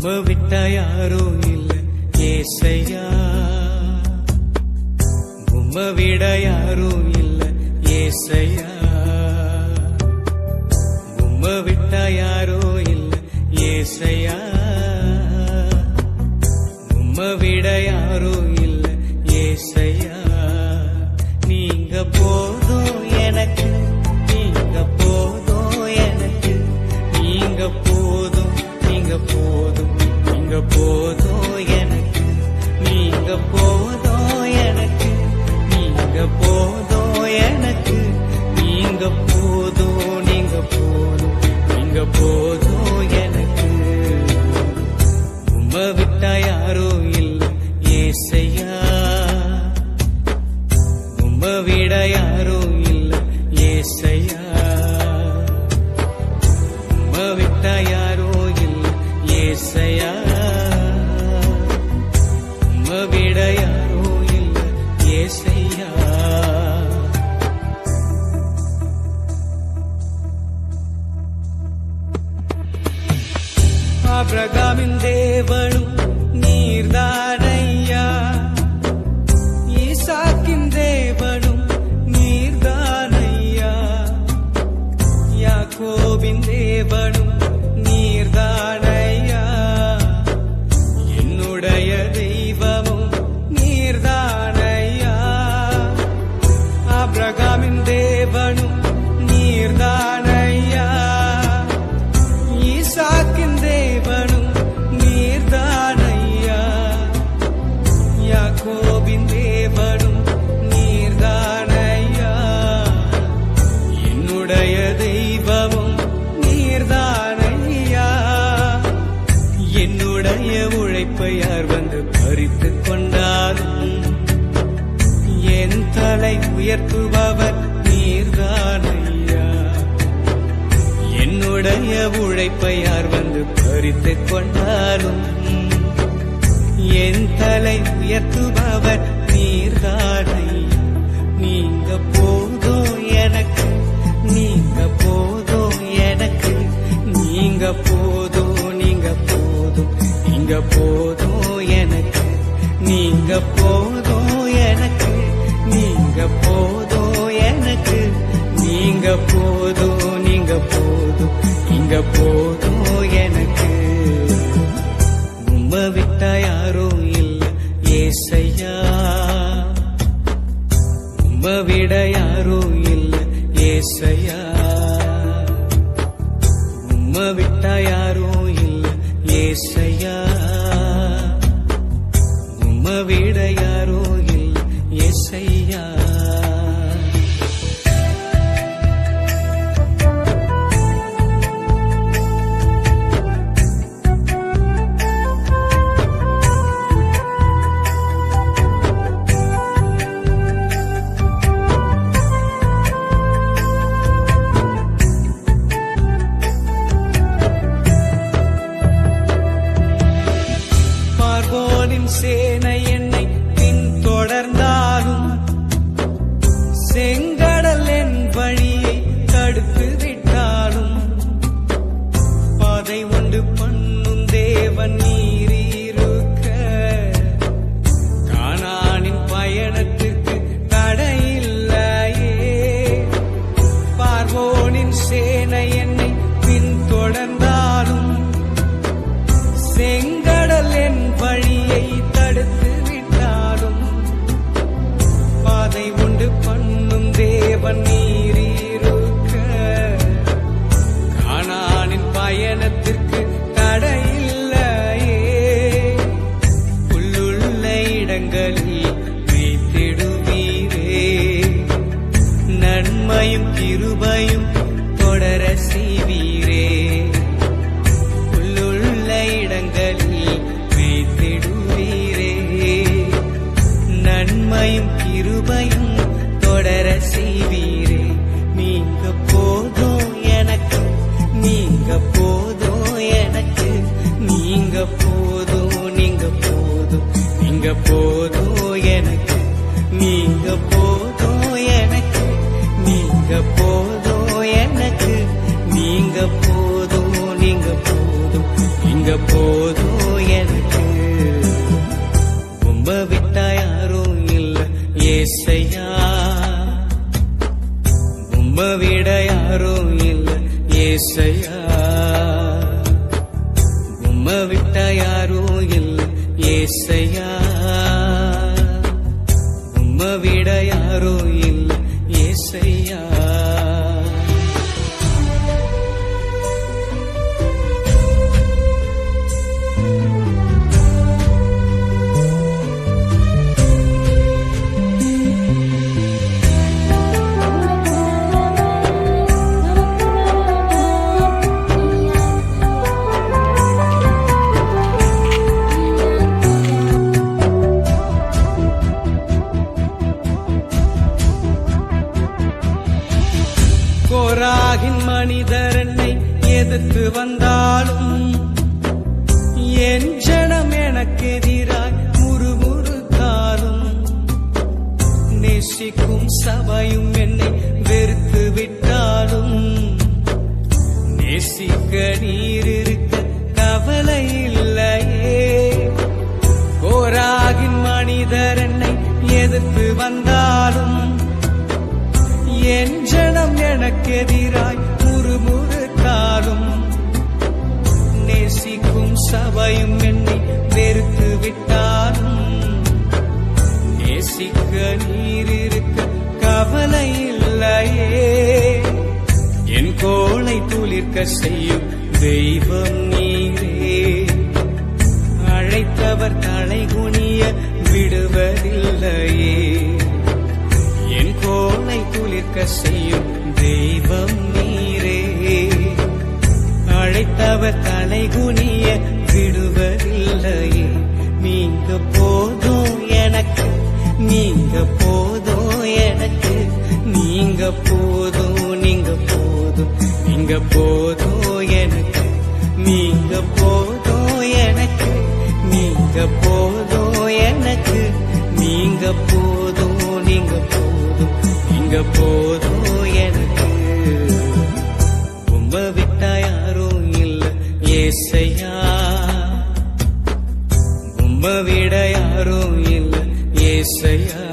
உம்மை விட்டா யாரோ இல்ல ஏசையா, உம்மை விட யாரோ இல்ல ஏசையா, உம்மை விட்டா யாரோ இல்ல ஏசையா, உம்மை விட யாரோ இல்ல ஏசையா. நீங்க போதும் எனக்கு, நீங்க போதும் எனக்கு, நீங்க போதும், நீங்க போதும், நீங்க போதும் எனக்கு, நீங்க போதும் எனக்கு, நீங்க போதும் எனக்கு, நீங்க போதும், நீங்க போதும், நீங்க போதும் எனக்கு. உம்மை விட்டா யாரோ இல்ல ஏசையா, உம்மை விட யாரோ இல்ல ஏசையா, உம்மை விட்டா யாரோ இல்ல ஏசையா, உம்மை விட யாரோ இல்ல ஏசையா. ஆபிரகாமின் தேவனும் நீர்தானையா, ஈசாக்கின் தேவனும் நீர்தானையா, யாக்கோபின் தேவனும் நீர்தானையா, என்னுடைய தெய்வமும் நீர்தானையா. ஆபிரகாமின் தேவனும் நீர்தானையா, ஈசாக்கின் தேவனும் நீர்தானையா, யாக்கோபின் தேவனும் நீர்தானையா, என்னுடைய தெய்வமும் நீர்தானையா. என்னுடைய உழைப்பை யார் வந்து பறித்துக் கொண்டாலும் என் தலை உயர்த்துபவர் நீர்தானையா. என்னுடைய உழைப்பை யார் வந்து பறித்துக் கொண்டாலும் என் தலை உயர்த்துபவர் நீர்தானையா. நீங்க போதும் எனக்கு, நீங்க போதும் எனக்கு, நீங்க போதும், நீங்க போதும், நீங்க போதும் எனக்கு, நீங்க போதும் எனக்கு, நீங்க போதும் எனக்கு, நீங்க போதும், நீங்க போதும், நீங்க போதும் எனக்கு. உம்மை விட்டா யாரோ இல்ல ஏசையா, உம்மை விட யாரோ இல்ல ஏசையா, உம்மை விட்டா யாரோ இல்ல ஏசையா, உம்மை விட யாரோ இல்ல ஏசையா. பார்வோனின் சேனை என்னை பின்தொடர்ந்தாலும் செங்கடல் என் வழியை தடுத்து விட்டாலும் பாதை உண்டு பண்ணும் தேவன் நீரிருக்க கானானின் பயணத்திற்கு தடையில்லையே. பார்வோனின் சேனை என்னை பின்தொடர்ந்தாலும் செங்கடல் என் வழியை தடுத்து விட்டாலும் பாதை உண்டு பண்ணும் தேவன் நீரிருக்க கானானின் பயணத்திற்கு தடையில்லையே. புல்லுள்ள இடங்களில் மேய்த்திடுவீரே, நன்மையும் கிருபையும் தொடர செய்வீரே. இடங்களில் மேய்த்திடுவீரே, நன்மையும் கிருபையும் தொடர செய்வீரே. நீங்க போதும் எனக்கு, நீங்க போதும் எனக்கு, நீங்க போதும், நீங்க போதும், நீங்க போதும் எனக்கு, நீங்க போதும் எனக்கு, நீங்க போதும் எனக்கு, நீங்க போதும், நீங்க போதும், நீங்க நீங்க போதும் எனக்கு. உம்ம விட்டா யாரும் இல்ல ஏசையா, உம்ம விட யாரும் இல்ல ஏசையா, உம்ம விட்டா யாரும் இல்ல ஏசையா, உம்ம விட யாரும் இல்ல ஏசையா. கோராகின் மனிதர் என்னை எதிர்த்து வந்தாலும், என் ஜனம் எனக்கு எதிராய் முறுமுறுத்தாலும், நேசிக்கும் சபையும் என்னை வெறுத்து விட்டாலும், நேசிக்க நீர் இருக்க கவலை இல்லையே. கோராகின் மனிதர் என்னை எதிர்த்து வந்தாலும், என் ஜனம் எனக்கு எதிராய் முறுமுறுத்தாலும், நேசிக்கும் சபையும் என்னை வெறுத்து விட்டாலும், நேசிக்க நீர் இருக்க கவலை இல்லையே. என் கோளை துளிர்க்க செய்யும் தெய்வம் நீரே, அழைத்தவர் தலை குனிய விடுவதில்லையே. என் கோளை துளிர்க்க செய்யும் தெய்வம் நீரே, அழைத்தவர் தலை குனிய விடுவதில்லையே. நீங்க போதும் எனக்கு, நீங்க போதும் எனக்கு, நீங்க போதும், நீங்க போதும், நீங்க போதும் எனக்கு, நீங்க போதும் எனக்கு, நீங்க போதும் எனக்கு, நீங்க போதும், நீங்க போதும், நீங்க போதும் எனக்கு. உம்ம விட்டா யாரும் இல்ல ஏசையா, உம்ம விட யாரும் இல்ல ஏசையா,